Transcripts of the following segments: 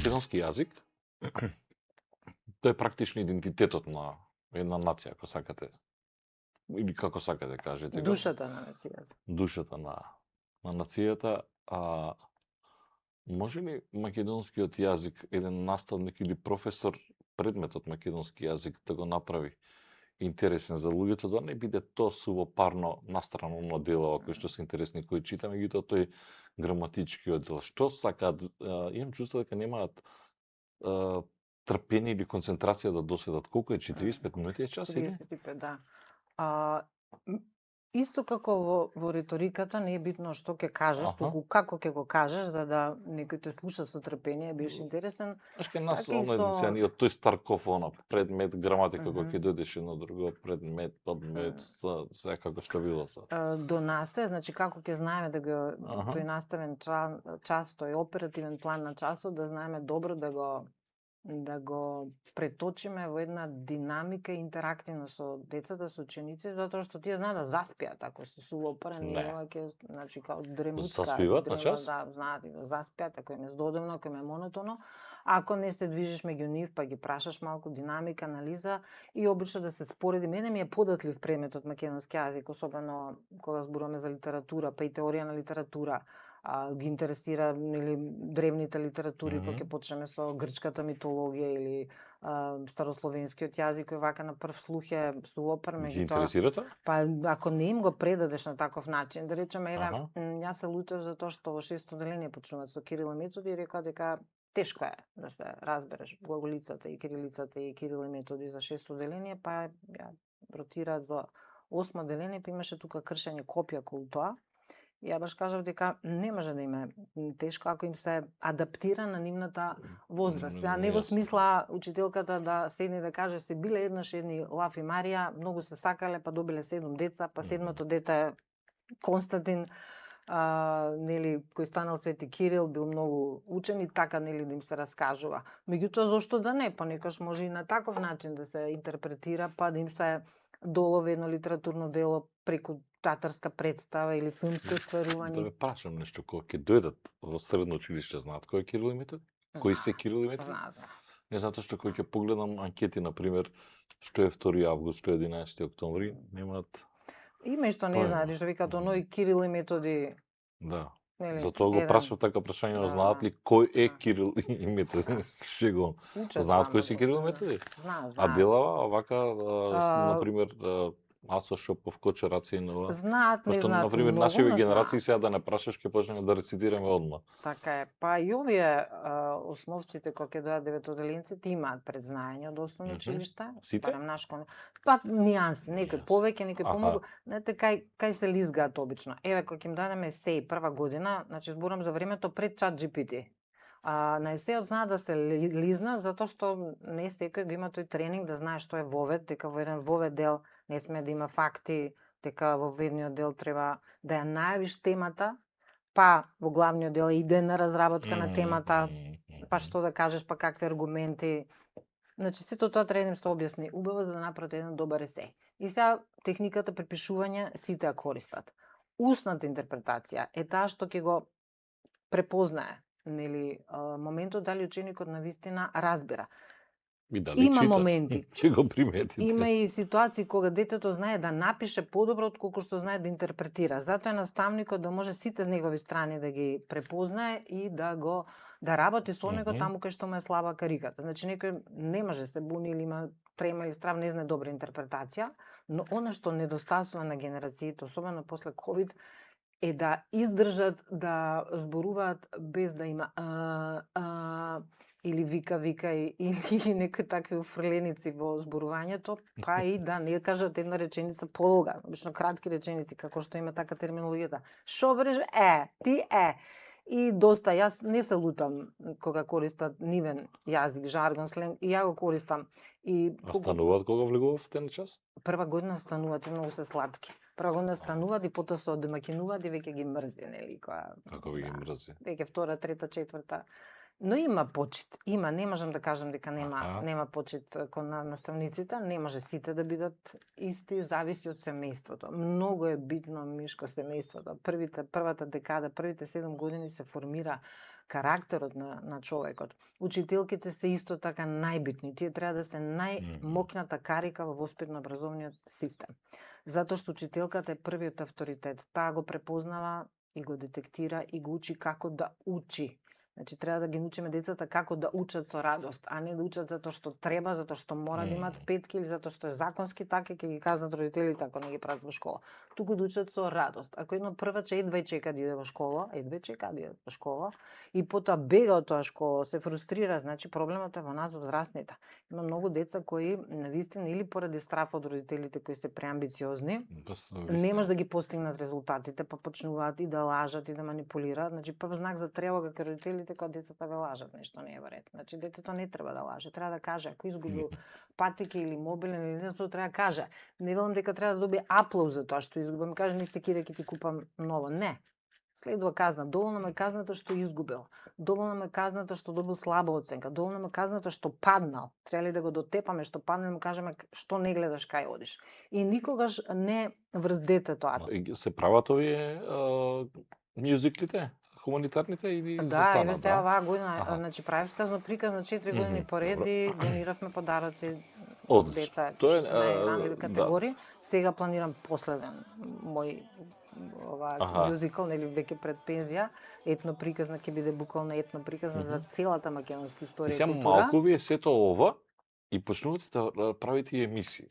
македонски јазик, тој е практично идентитетот на една нација, ако сакате. Или како сакате кажете. Душата на нацијата. Душата на нацијата. Може ли македонскиот јазик, еден наставник или професор, предметот македонски јазик да го направи интересен за луѓето, да не биде тоа сувопарно настрано дело, кои што се интересни кои читаме, меѓутоа тој граматичкиот дел. Што сакаат? Имам чувство дека немаат трпение или концентрација да доседат. Колку е 45 минути е час или? 45, да. Исто како во риториката не е битно што ќе кажеш, туку како ќе го кажеш, за да некој те слуша со трпение, беше интересен. Кај нас ние од тој Старков, предмет, граматика, кој ќе дојдеш едно друго, предмет, подмет, секако што било. До нас е, значи како ќе знаеме да го тој наставен час, тој оперативен план на часот, да знаеме добро да го преточиме во една динамика интерактивно со децата, со учениците, затоа што тие знаат да заспиат, ако се сувопарени, значи као дремутска. Заспиваат на час? Да, знаат да заспиат, ако им е здодевно, ако им е монотоно. Ако не се движиш меѓу нив, па ги прашаш малку динамика, анализа и обично да се спореди. Мене ми е податлив предметот македонски јазик, особено кога зборуваме за литература, па и теорија на литература. Ги интересира или древните литератури, кога ќе почнеме со грчката митологија или старословенскиот јазик, кој вака на прв слух е сувопар, Ги интересира тоа? Па ако не им го предадеш на таков начин, да речеме, јас се лутев за тоа што во 6-то деление почнуваат со Кирил и Методи и рекоа дека тешко е да се разбереш глаголицата и кирилицата и Кирил и Методи за 6-то деление, па ја ротираат за 8-то деление, па имаше тука кршење копија околу тоа. Ја баш кажав дека не може да им е тешко ако им се адаптира на нивната возраст. Не во смисла учителката да седне да каже се биле еднаш едни Лав и Марија, многу се сакале, па добиле 7 деца, па 7-то дете е Константин, нели, кој станал Свети Кирил, бил многу учен и така, нели, да им се раскажува. Меѓутоа, зошто да не? Понекогаш може и на таков начин да се интерпретира, па да им се долови едно литературно дело преку театарска представа или филмско стварување. Да ве прашам нешто, кога ќе дојдат во средно училиште, знаат кој е Кирил и Методи? Кои се Кирил и Методи? Не, затоа што кога ќе погледам анкети, например, што е 2 август, што е 11 октомври, немаат. Има и што не знаат, што викаат оној Кирил и Методи. Да. Затоа го прашав така прашање, знаат ли кој е Кирил и Методи? Шегувам. Знаат кој се Кирил и Методи? Знаат. А делава вака, например, Асо Шопов, Кочо Рацинова. Знаат, не знаат. Например, нашите генерации сега да не прашаш, ќе почнеме да рецитираме одма. Така е. Па и овие основците кога ќе дојдат деветоделенците имаат предзнаење од основно училиште. Сите? Па нијанси, некој повеќе, некој помалку. Знаете кај се лизгаат обично. Еве кога ќе им дадеме есеј прва година, значи зборам за времето пред ChatGPT. На есејот знаат да се лизнат затоа што не секој го има тој тренинг да знае што е вовед, дека во еден вовед дел не сме да има факти, дека во ведниот дел треба да ја најавиш темата, па во главниот дел иде на разработка на темата, па што да кажеш, па какви аргументи. Значи сето тоа треба да им се објасни убаво за да направат еден добар есеј. И сега техниката препишување сите ја користат. Устната интерпретација е таа што ќе го препознае, нели, моментот дали ученикот навистина разбира. Има моменти. Ќе го приметите. Има и ситуации кога детето знае да напише подобро отколку што знае да интерпретира. Затоа е наставникот да може сите негови страни да ги препознае и да работи со него таму кај што му е слаба кариката. Значи некој не може се буни или има трема или страв, не знае добра интерпретација, но она што недостасува на генерациите, особено после ковид, е да издржат да зборуваат без да има или вика или некои такви уфрленици во зборувањето, па и да не кажат една реченица полога, обично кратки реченици, како што има така терминологијата. Шо береш? Ти И доста, јас не се лутам кога користат нивен јазик, жаргон, сленг, и ја го користам. А стануваат кога влегувавте на час? Прва година стануваат и многу се сладки. Прва година стануваат и потоа се одомаќинуваат и веќе ги мрзи, нели? Како ви ги мрзи? Веќе втора, трета, четврта. Но има почит. Има, не можам да кажам дека нема почит кон наставниците, не може сите да бидат исти, зависи од семејството. Многу е битно, Мишко, семејството. Првата декада, првите 7 години се формира карактерот на човекот. Учителките се исто така најбитни. Тие треба да се најмокната карика во воспитно-образовниот систем. Затоа што учителката е првиот авторитет. Таа го препознава и го детектира и го учи како да учи. Значи, треба да ги научиме децата како да учат со радост, а не да учат затоа што треба, затоа што мора да имаат петки или затоа што е законски така, ќе ги казнат родителите ако не ги пратат во школа. Туку да учат со радост. Ако едно прваче едва чека да иде во школа, и потоа бега од тоа школа, се фрустрира, значи проблемот е во нас возрастните. Има многу деца кои навистина или поради страф од родителите кои се преамбициозни, не може да ги постигнат резултатите, па почнуваат и да лажат и да манипулираат. Значи прв знак за тревога кај родителите кога децата ве лажат, нешто не е во ред. Значи детето не треба да лаже, треба да каже ако изгубил патики или мобилен или нешто треба да каже. Не велам дека треба да добие аплауз за тоа што изгубил, ми каже не се киде ќе ти купам ново. Не. Следува казна. Доволно ме казната што изгубил. Доволно ме казната што добил слаба оценка. Доволно ме казната што паднал. Треба ли да го дотепаме што паднал, му кажеме што не гледаш кај одиш. И никогаш не врз детето. Се прават овие мюзиклите? Хуманитарните или да, еве сега оваа година, значи правев сказно-приказна 4 години пореди, дониравме подароци деца, тоа е најранливи категории. Сега планирам последен мој мюзикл, нели веќе пред пензија, етно-приказна ќе биде буквално етно-приказна за целата македонска историја и култура. Малку ви е сето ова и почнувате да правите и емисии.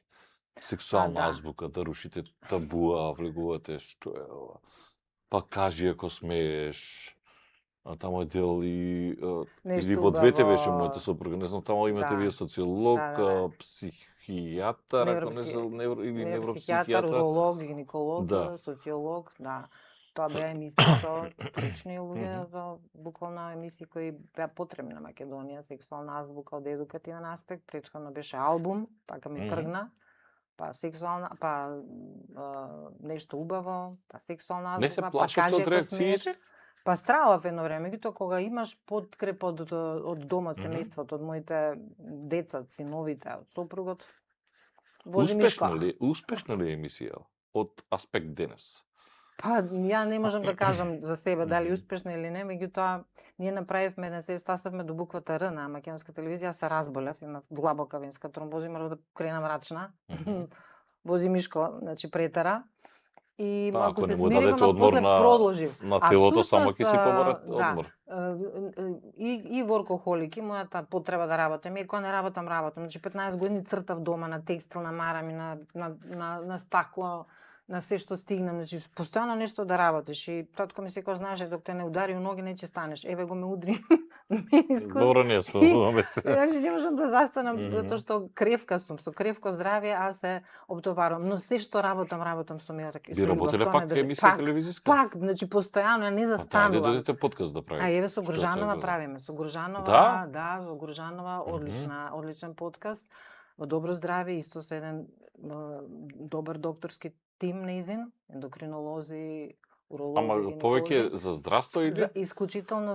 Сексуална азбука, да рушите табуа, влегувате што е ова. Па кажи ако смееш, тамо е дел и или во двете беше мојата сопруга, не знам, тамо имате вие социолог, психијатар, ако не знам, или невропсихијатар, уролог, гинеколог, социолог, да. Тоа беа емисии со стручни луѓе, за буквално емисии кои беа потребни на Македонија, сексуална азбука од едукативен аспект, претходно беше албум, така ми тргна. Па сексуална, па нешто убаво, па сексуална азбука, не се плашите од реакциите? Па стравав едно време, меѓутоа кога имаш подкрепа од домот, семејството, од моите деца, синовите, од сопругот, вози мишко. Успешна ли е емисија од аспект денес? Па, ја не можам да кажам за себе дали успешна или не, меѓутоа ние направивме да се стасавме до буквата Р на македонска телевизија, се разболев, имав длабока венска тромбоза, морав да кренам рачна. Вози мишко, значи претера. И малку се смирив, ама после продолжив. На телото само ќе си поборат одмор. И воркохолик, и мојата потреба да работам, и кога не работам. Значи 15 години цртав дома на текстил, на марами, на стакло, на се што стигнам, значи постојано нешто да работиш и татко ми секогаш знаеше док те не удари у ноги не ќе станеш. Еве го ме удри менискус. Добро не спомнуваме се. Значи не можам да застанам затоа што кревка сум, со кревко здравје аз се обтоварувам, но се што работам со мирак. Би работеле пак емисија телевизиска? Пак, значи постојано не застанувам. Ајде додете подкаст да правите. А еве со Горжанова правиме, со Горжанова, со Горжанова одличен подкаст. Во добро здравје, исто со еден добар докторски тим неизин, ендокринолози, уролози, ама повеќе за здравство или? Исклучително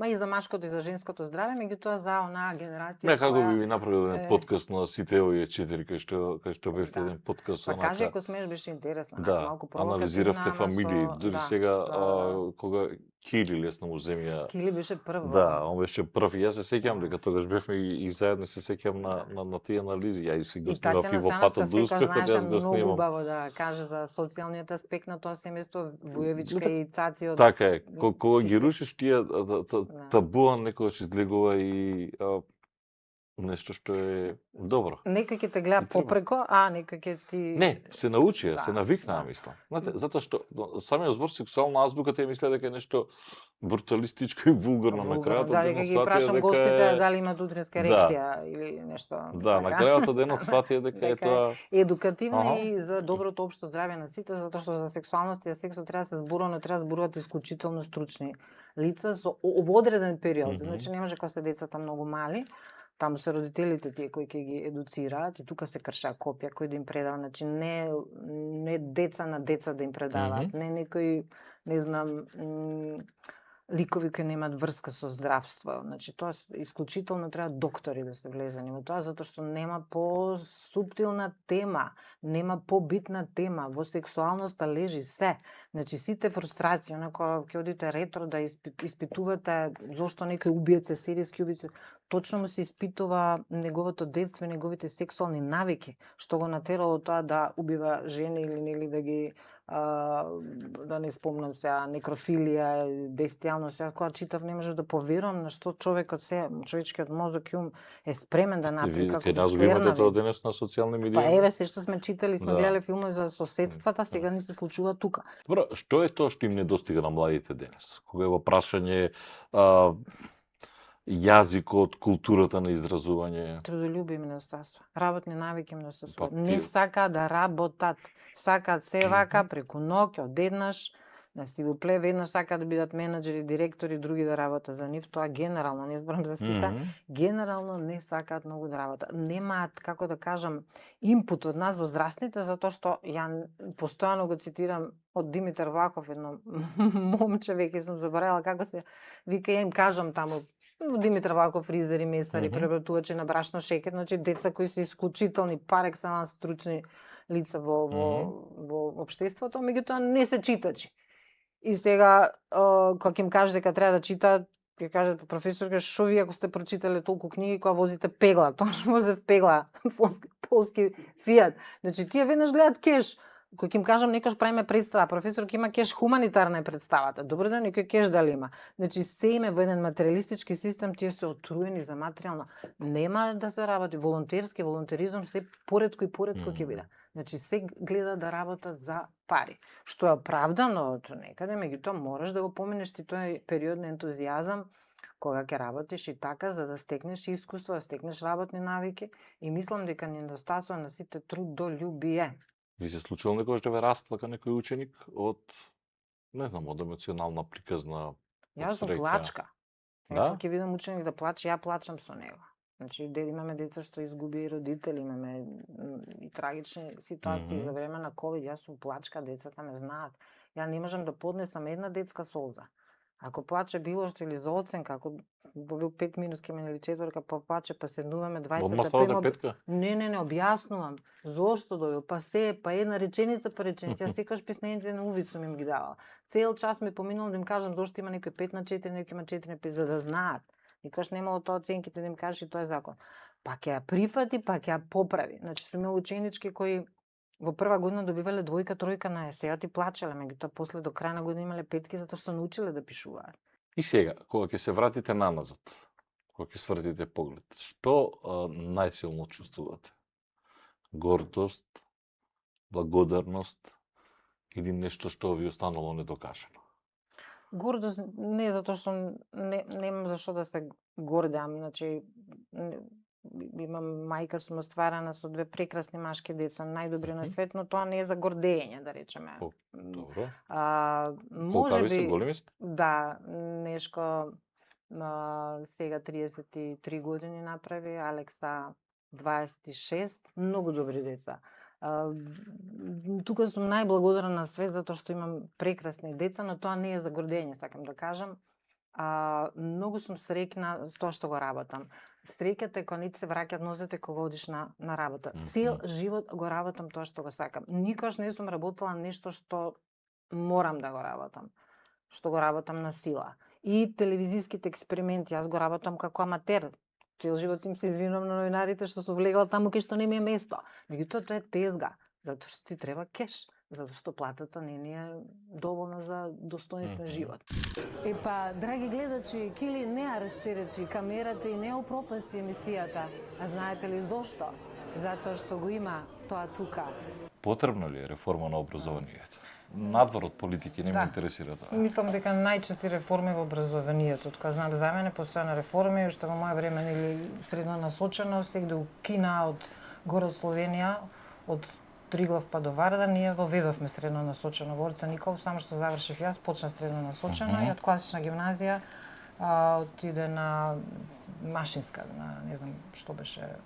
и за машкото и за женското здравје, меѓутоа за онаа генерација. Не, како би направил еден подкаст на сите овие 4 кај што бевте еден подкаст онака. Па кажи ако смееш беше интересно, малку провокативна. Анализиравте фамилии, дури сега кога Кили лесна му земја. Кили беше прв. Да, он беше прв. И јас се сеќавам дека тогаш бевме и заедно се сеќавам на тие анализи. Ја и си го снимав и во патот до успехот, јас го снимам. Многу убаво да каже за социјалниот аспект на тоа семејство, Вујевичка и Цаци од. Така е, кога ги рушиш тие табуа некогаш излегува и нешто што е добро. Некој ќе те гледа попреко, а некој ќе ти... Не, се научија, се навикнаа, мислам. Знаете, затоа што самиот збор сексуална азбука те мислеа дека е нешто бруталистичко и вулгарно на крајот. Да, дека ги прашам гостите дали имаат утринска ерекција или нешто. Да, на крајот од денот сватија дека е тоа едукативно и за доброто општо здравје на сите, затоа што за сексуалност и сексот треба да се зборува, но треба да зборуваат исклучително стручни лица во одреден период. Значи не може кога се децата многу мали. Таму се родителите тие кои ќе ги едуцираат и тука се кршеа копија кои да им предаваат, значи не деца на деца да им предаваат, не некој, не знам, ликови кои немаат врска со здравство. Значи, тоа исклучително треба доктори да се влезани во тоа, затоа што нема по-суптилна тема, нема побитна тема. Во сексуалноста лежи се. Значи, сите фрустрации, онако ќе одите ретро да испитувате зошто некој убиец е серијски убиец, точно му се испитува неговото детство, неговите сексуални навики, што го натерало тоа да убива жени или нели да ги да не спомнам сега, некрофилија, бестијално, сега кога читав не можев да поверувам на што човекот човечкиот мозок и ум е спремен да направи, како да го имате тоа денес на социјални медии. Па еве, се што сме читали, сме гледале филмови за соседствата, сега ни се случува тука. Добро, што е тоа што им недостига на младите денес? Кога е во прашање јазикот, културата на изразување? Трудолюбие им недостасува. Работни навики им недостасува. Не сака да работат. Сакаат се вака преку ноќ, одеднаш, да си го пле, веднаш сакаат да бидат менаџери, директори, други да работат за нив. Тоа генерално, не зборам за сите, генерално не сакаат многу да работат. Немаат, како да кажам, импут од нас возрастните, затоа што ја постојано го цитирам од Димитар Влахов, едно момче, веќе сум заборавила како се вика, ја им кажам таму Димитар Влахов, фризери, месари, преработувачи на брашно, шекер, значи деца кои се исклучителни, пар екселанс стручни лица во општеството, меѓутоа не се читачи. И сега, кога ќе им каже дека треба да читаат, ќе кажат професорка, шо ви ако сте прочитале толку книги кога возите пегла, тоа што возите пегла, полски Фиат. Значи тие веднаш гледаат кеш. Кој ќе им кажам, некош правиме представа, професор ќе има кеш, хуманитарна е представата. Добро да некој кеш дали има. Значи се име во еден материалистички систем, тие се отруени за материјално. Нема да се работи волонтерски, волонтеризам се поретко и поретко ќе биде. Значи се гледа да работат за пари. Што е оправдано од некаде, меѓутоа мораш да го поминеш ти тој период на ентузијазам кога ќе работиш и така за да стекнеш искуство, да стекнеш работни навики и мислам дека ни недостасува на сите трудолюбие. Ви се случило некогаш да ве расплака некој ученик од, не знам, од емоционална приказна? Јас сум плачка. Да? Ако ќе видам ученик да плаче, ја плачам со него. Значи, имаме деца што изгуби родители, имаме и трагични ситуации за време на ковид. Јас сум плачка, децата ме знаат. Ја не можам да поднесам една детска солза. Ако плаче било што или за оценка, ако бил 5 минус ке мене или 4, па плаче, па седнуваме двајцата. Одма ставате петка? Не, објаснувам. Зошто добил? Па се, па една реченица по реченица. Јас секогаш писнените на увид сум им ги давала. Цел час ми поминало да им кажам зошто има некој 5 на 4, некој има 4 на 5, за да знаат. Никош немало тоа оценките да им кажеш и тоа е закон. Па ќе ја прифати, па ќе ја поправи. Значи сум имал ученички кои во прва година добивале двојка, тројка на есеот и плачеле, меѓутоа после до крај на година имале петки затоа што научиле да пишуваат. И сега, кога ќе се вратите наназад, кога ќе свртите поглед, што најсилно чувствувате? Гордост, благодарност или нешто што ви останало недокажано? Гордост не затоа што немам зашто да се гордеам, значи имам мајка, сум остварена со 2 прекрасни машки деца, најдобри на свет, но тоа не е за гордење, да речеме. Добро. Можеби се, големи се? Да, Нешко сега 33 години направи, Алекса 26, многу добри деца. Тука сум најблагодарна на свет затоа што имам прекрасни деца, но тоа не е за гордење, сакам да кажам. Многу сум среќна за тоа што го работам. Среќата е кога не се враќаат нозете кога одиш на работа. Цел живот го работам тоа што го сакам. Никош не сум работела нешто што морам да го работам. Што го работам на сила. И телевизиските експерименти, јас го работам како аматер. Цел живот им се извинувам на новинарите што сум влегала таму кај што не ми е место. Меѓутоа тоа е тезга, затоа што ти треба кеш. Затоа што платата не ни е доволна за достоинствен живот. Епа, драги гледачи, Кили не ја расчеречи камерата и не упропасти емисијата. А знаете ли зошто? Затоа што го има тоа тука. Потребна ли е реформа на образованието? Надвор од политики не ме интересира тоа. Мислам дека најчести реформи во образованието. Кога знам за мене постојано реформи, уште во моја време или средно насочено, сегде у Кина од горе од Словенија, од Триглав па до Вардар, ние воведовме средно насочено во Орца Никол, само што завршив јас, почна средно насочено и од класична гимназија отиде на машинска, на не знам што беше,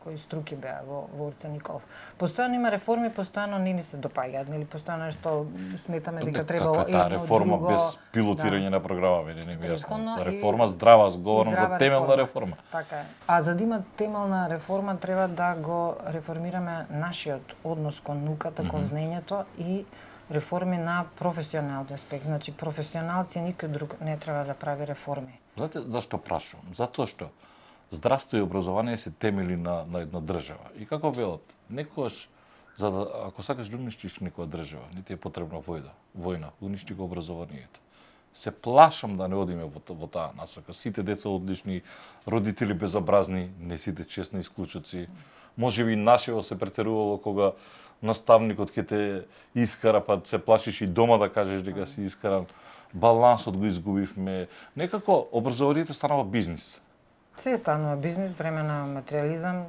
кои струки беа во Орце Николов. Постојано има реформи, постојано не ни се допаѓаат, нели постојано што сметаме дека треба Каква е таа едно реформа друго, без пилотирање на програма, не ми јасно. Претходно Реформа здрава, говорам за здрава темелна реформа. Така е. А за да има темелна реформа треба да го реформираме нашиот однос кон науката, кон знаењето и реформи на професионалниот аспект. Значи професионалци никој друг не треба да прави реформи. Знаете зашто прашувам? Затоа што здравство и образование се темели на една држава. И како велат, некогаш за да ако сакаш да уништиш некоја држава, не ти е потребна војна, уништи го образованието. Се плашам да не одиме во таа насока. Сите деца одлични, родители безобразни, не сите честни исклучоци. Можеби нашиво се претерувало кога наставникот ќе те искара, па се плашиш и дома да кажеш дека си искаран. Балансот го изгубивме. Некако образованието станува бизнис. Се станува бизнис, време на материализам,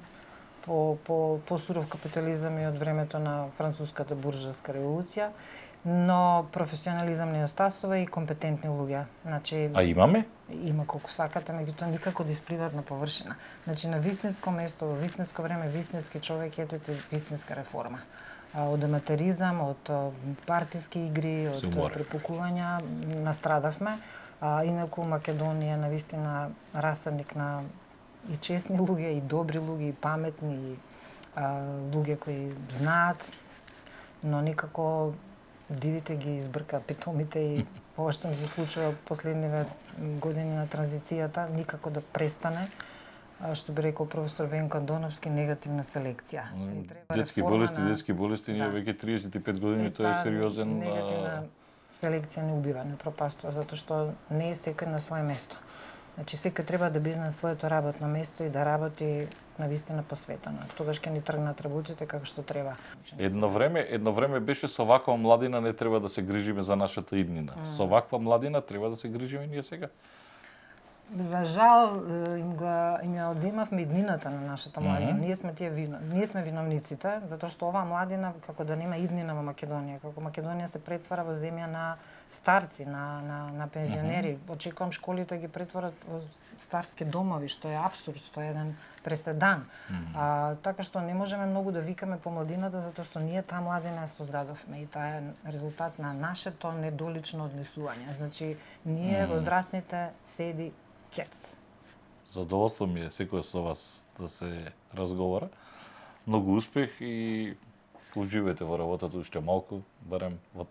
по суров капитализам и од времето на француската буржуазска револуција, но професионализам не остасува и компетентни луѓе. Значи, А имаме? Има колку сакате, меѓутоа никако да испливаат на површина. Значи на вистинско место, во вистинско време, вистински човек ете вистинска реформа. Од аматеризам, од партиски игри, од препукувања настрадавме. Инаку Македонија навистина рассадник на и честни луѓе, и добри луѓе, и паметни, и луѓе кои знаат, но никако дивите ги избрка питомите и ова што ни се случува последниве години на транзицијата, никако да престане, што би рекол професор Венко Андоновски, негативна селекција. Детски болести, ние веќе 35 години, тоа е сериозен... Негативна селекција не убива, не пропаствува, затоа што не е секој на свое место. Значи, секој треба да биде на своето работно место и да работи навистина посветено. Тогаш ќе ни тргнат работите како што треба. Едно време беше со ваква младина не треба да се грижиме за нашата иднина. Со ваква младина треба да се грижиме ние сега. За жал им ја одземавме иднината на нашата младина. Ние сме виновниците, затоа што оваа младина како да нема иднина во Македонија, како Македонија се претвара во земја на старци, на пензионери. Очекувам школите ги претворат во старски домови, што е апсурд, што е еден преседан. Така што не можеме многу да викаме по младината, затоа што ние таа младина ја создадовме и таа е резултат на нашето недолично однесување. Значи, ние возрастните седи кец. Задоволство ми е секој со вас да се разговара. Многу успех и уживајте во работата уште малку, барем во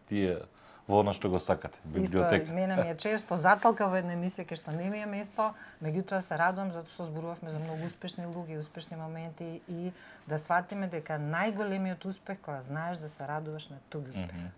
она што го сакате, библиотека. Исто, мене ми е често заталка во една емисија кај што не ми е место, меѓутоа се радувам затоа што зборувавме за многу успешни луѓе, успешни моменти и да сватиме дека најголемиот успех кога знаеш да се радуваш на туѓ успех.